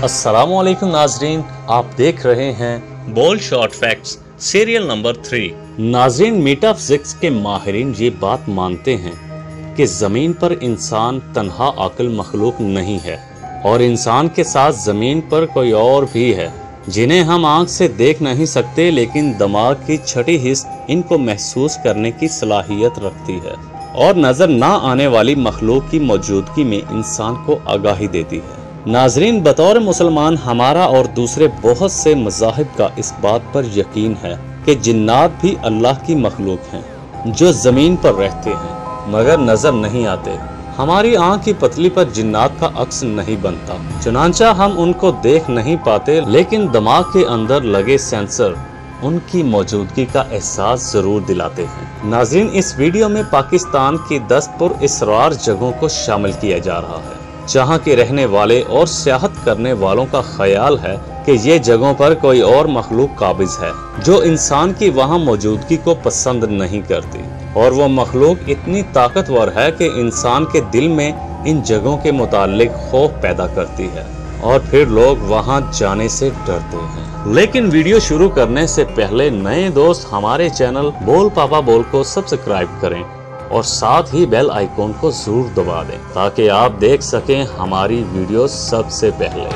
अस्सलामुअलैकुम नाजरीन, आप देख रहे हैं bold short facts serial number 3। नाजरीन, मेटाफिजिक्स के माहिरीन ये बात मानते हैं कि जमीन पर इंसान तन्हा अक्ल मखलूक नहीं है और इंसान के साथ जमीन पर कोई और भी है जिन्हें हम आंख से देख नहीं सकते, लेकिन दिमाग की छठी हिस्स इनको महसूस करने की सलाहियत रखती है और नजर ना आने वाली मखलूक की मौजूदगी में इंसान को आगाही देती है। नाजरीन, बतौर मुसलमान हमारा और दूसरे बहुत से मज़ाहिब का इस बात पर यकीन है कि जिन्नात भी अल्लाह की मखलूक हैं जो ज़मीन पर रहते हैं मगर नज़र नहीं आते। हमारी आँख की पतली पर जिन्नात का अक्स नहीं बनता, चुनांचा हम उनको देख नहीं पाते, लेकिन दिमाग के अंदर लगे सेंसर उनकी मौजूदगी का एहसास जरूर दिलाते हैं। नाजरीन, इस वीडियो में पाकिस्तान की 10 पुरअसरार जगहों को शामिल किया जा रहा है जहां के रहने वाले और सियाहत करने वालों का ख्याल है कि ये जगहों पर कोई और मखलूक काबिज है जो इंसान की वहां मौजूदगी को पसंद नहीं करती, और वो मखलूक इतनी ताकतवर है कि इंसान के दिल में इन जगहों के मुताल्लिक खौफ पैदा करती है और फिर लोग वहां जाने से डरते हैं। लेकिन वीडियो शुरू करने से पहले नए दोस्त हमारे चैनल बोल पापा बोल को सब्सक्राइब करें और साथ ही बेल आइकॉन को जरूर दबा दें ताकि आप देख सकें हमारी वीडियो सबसे पहले।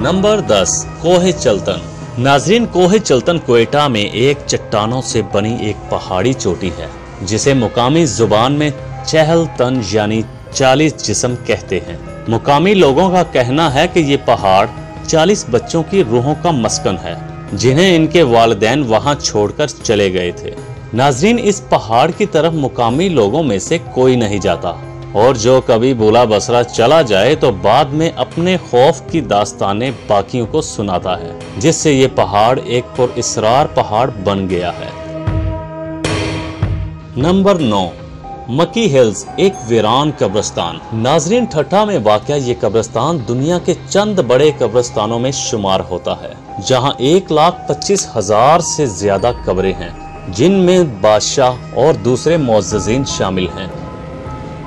नंबर 10, कोहे चल्तन। नाजरीन, कोहे चल्तन क्वेटा में एक चट्टानों से बनी एक पहाड़ी चोटी है जिसे मुकामी जुबान में चहल तन यानी 40 जिस्म कहते हैं। मुकामी लोगों का कहना है कि ये पहाड़ 40 बच्चों की रूहों का मस्कन है जिन्हें इनके वालिदैन वहां छोड़कर चले गए थे। नाजरीन, इस पहाड़ की तरफ मुकामी लोगों में से कोई नहीं जाता और जो कभी बुला बसरा चला जाए तो बाद में अपने खौफ की दास्तानें बाकियों को सुनाता है, जिससे ये पहाड़ एक पुरअसरार पहाड़ बन गया है। नंबर 9, मकी हिल्स, एक वीरान कब्रिस्तान। नाजरीन, ठट्ठा में वाक़या ये कब्रिस्तान दुनिया के चंद बड़े कब्रिस्तानों में शुमार होता है जहां 1,25,000 से ज्यादा कब्रें हैं जिनमें बादशाह और दूसरे मुअज़्ज़िज़ीन शामिल हैं।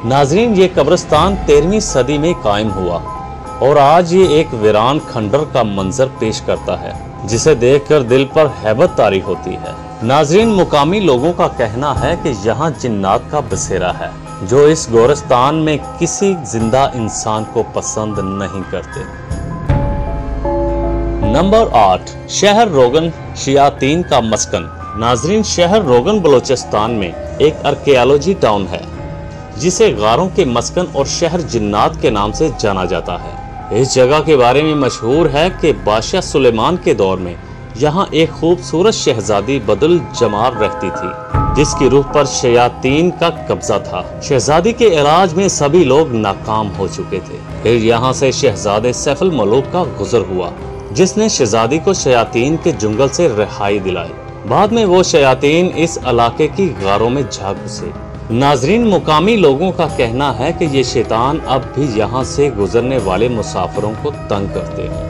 नाजरीन, ये कब्रिस्तान 13वीं सदी में कायम हुआ और आज ये एक वीरान खंडर का मंजर पेश करता है जिसे देखकर दिल पर हैबत तारी होती है। नाजरीन, मुकामी लोगों का कहना है कि यहाँ जिन्नात का बसेरा है जो इस गोरस्तान में किसी जिंदा इंसान को पसंद नहीं करते। नंबर 8, शहर रोगन, शयातीन का मस्कन। नाजरीन, शहर रोगन बलोचिस्तान में एक आर्कियोलॉजी टाउन है जिसे गारों के मस्कन और शहर जिन्नात के नाम से जाना जाता है। इस जगह के बारे में मशहूर है कि बादशाह सुलेमान के दौर में यहाँ एक खूबसूरत शहजादी बदुल जमाल रहती थी जिसकी रूह पर शयातीन का कब्जा था। शहजादी के इलाज में सभी लोग नाकाम हो चुके थे। फिर यहाँ से शहजादे सैफुल मलूक का गुजर हुआ जिसने शहजादी को शयातीन के जंगल से रिहाई दिलाई। बाद में वो शयातीन इस इलाके की गारों में जा घुसे। नाजरीन, मुकामी लोगों का कहना है कि ये शैतान अब भी यहाँ से गुजरने वाले मुसाफिरों को तंग करते हैं।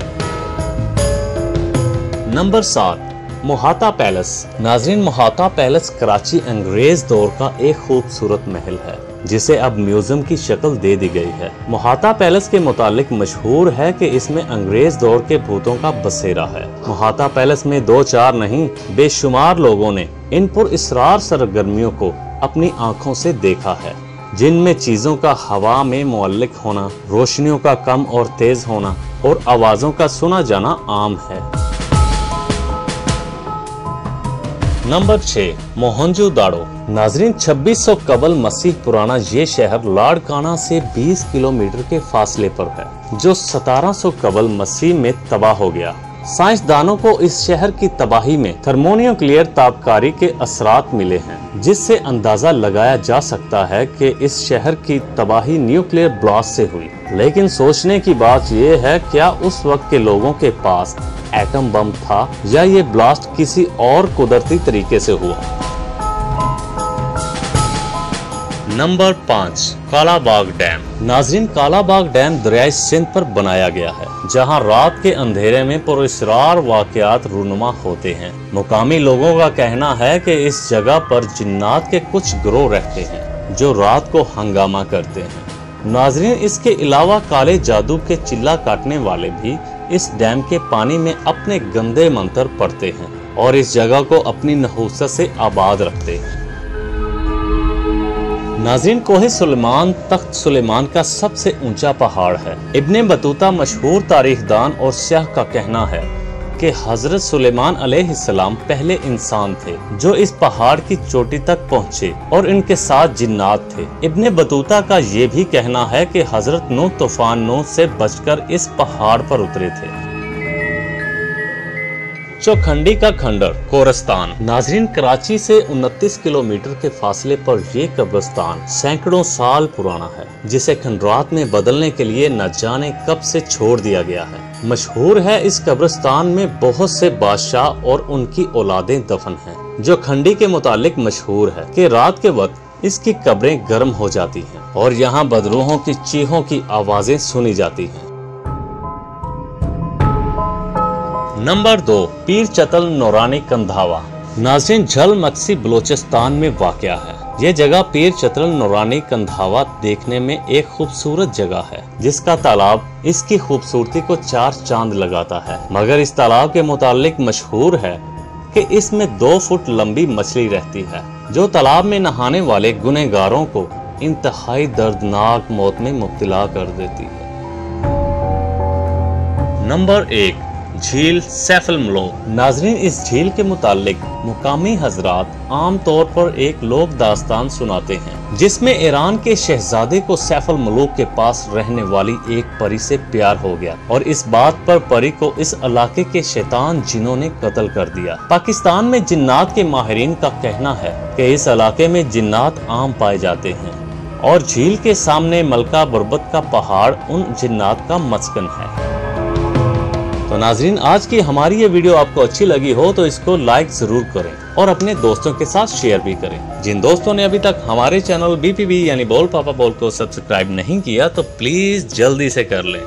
Number 7, Mohata palace. नाजरीन, मोहाता पैलेस कराची अंग्रेज दौर का एक खूबसूरत महल है जिसे अब म्यूजियम की शक्ल दे दी गई है। मोहाता पैलेस के मुतालिक मशहूर है कि इसमें अंग्रेज दौर के भूतों का बसेरा है। मोहाता पैलेस में 2-4 नहीं बेशुमार लोगों ने इन पुरअसरार सरगर्मियों को अपनी आंखों से देखा है जिनमें चीजों का हवा में मुअल्लिक होना, रोशनियों का कम और तेज होना और आवाजों का सुना जाना आम है। नंबर 6, मोहनजोदाड़ो। नाजरीन, 2600 कबल मसीह पुराना ये शहर लाड़काना से 20 किलोमीटर के फासले पर है जो 1700 कबल मसीह में तबाह हो गया। साइंसदानों को इस शहर की तबाही में थर्मोन्यूक्लियर ताबकारी के असरात मिले हैं जिससे अंदाजा लगाया जा सकता है कि इस शहर की तबाही न्यूक्लियर ब्लास्ट से हुई। लेकिन सोचने की बात यह है, क्या उस वक्त के लोगों के पास एटम बम था या ये ब्लास्ट किसी और कुदरती तरीके से हुआ। Number 5, Kalabagh dam. नाजरीन, कालाबाग डैम दरियाई सिंध पर बनाया गया है, जहां रात के अंधेरे में पुरअसरार वाकयात रूनुमा होते हैं। मुकामी लोगों का कहना है कि इस जगह पर जिन्नात के कुछ गिरोह रहते हैं जो रात को हंगामा करते हैं। नाजरीन, इसके अलावा काले जादू के चिल्ला काटने वाले भी इस डैम के पानी में अपने गंदे मंत्र पढ़ते हैं और इस जगह को अपनी नहूसत से आबाद रखते हैं। नाज़रीन, कोहे सुलेमान तख्त सुलेमान का सबसे ऊंचा पहाड़ है। इब्ने बतूता मशहूर तारीखदान और सियाह का कहना है कि हजरत सुलेमान अलैहिस्सलाम पहले इंसान थे जो इस पहाड़ की चोटी तक पहुँचे और इनके साथ जिन्नात थे। इब्ने बतूता का ये भी कहना है कि हजरत नूह तूफान नूह से बचकर इस पहाड़ पर उतरे थे। चौखंडी का खंडर कोरस्तान। नाजरीन, कराची से 29 किलोमीटर के फासले पर ये कब्रिस्तान सैकड़ों साल पुराना है, जिसे खंडरात में बदलने के लिए न जाने कब से छोड़ दिया गया है। मशहूर है इस कब्रिस्तान में बहुत से बादशाह और उनकी औलादें दफन हैं, जो खंडी के मुतालिक मशहूर है कि रात के वक्त इसकी कब्रें गर्म हो जाती हैं और यहाँ बदरूहों की चीखों की आवाजें सुनी जाती हैं। नंबर 2, पीर चतल नौरानी कंधावा। नाज़रीन, झल मक्सी बलोचिस्तान में वाक़या है। ये जगह पीर चतल नौरानी कंधावा देखने में एक खूबसूरत जगह है, जिसका तालाब इसकी खूबसूरती को 4 चांद लगाता है। मगर इस तालाब के मुतालिक मशहूर है कि इसमें 2 फुट लंबी मछली रहती है, जो तालाब में नहाने वाले गुनहगारों को इंतहाई दर्दनाक मौत में मुब्तला कर देती है। नंबर 1, झील सैफुल मलूक। नाजरीन, इस झील के मुतालिक मुकामी हजरात आम तौर पर एक लोक दास्तान सुनाते हैं, जिसमें ईरान के शहजादे को सैफुल मलूक के पास रहने वाली एक परी से प्यार हो गया और इस बात पर परी को इस इलाके के शैतान जिनों ने कत्ल कर दिया। पाकिस्तान में जिन्नात के माहिरीन का कहना है कि इस इलाके में जिन्नात आम पाए जाते हैं और झील के सामने मलका बुरबत का पहाड़ उन जिन्नात का मस्कन है। तो नाजरीन, आज की हमारी ये वीडियो आपको अच्छी लगी हो तो इसको लाइक जरूर करें और अपने दोस्तों के साथ शेयर भी करें। जिन दोस्तों ने अभी तक हमारे चैनल BPB यानी बोल पापा बोल को सब्सक्राइब नहीं किया तो प्लीज जल्दी से कर लें।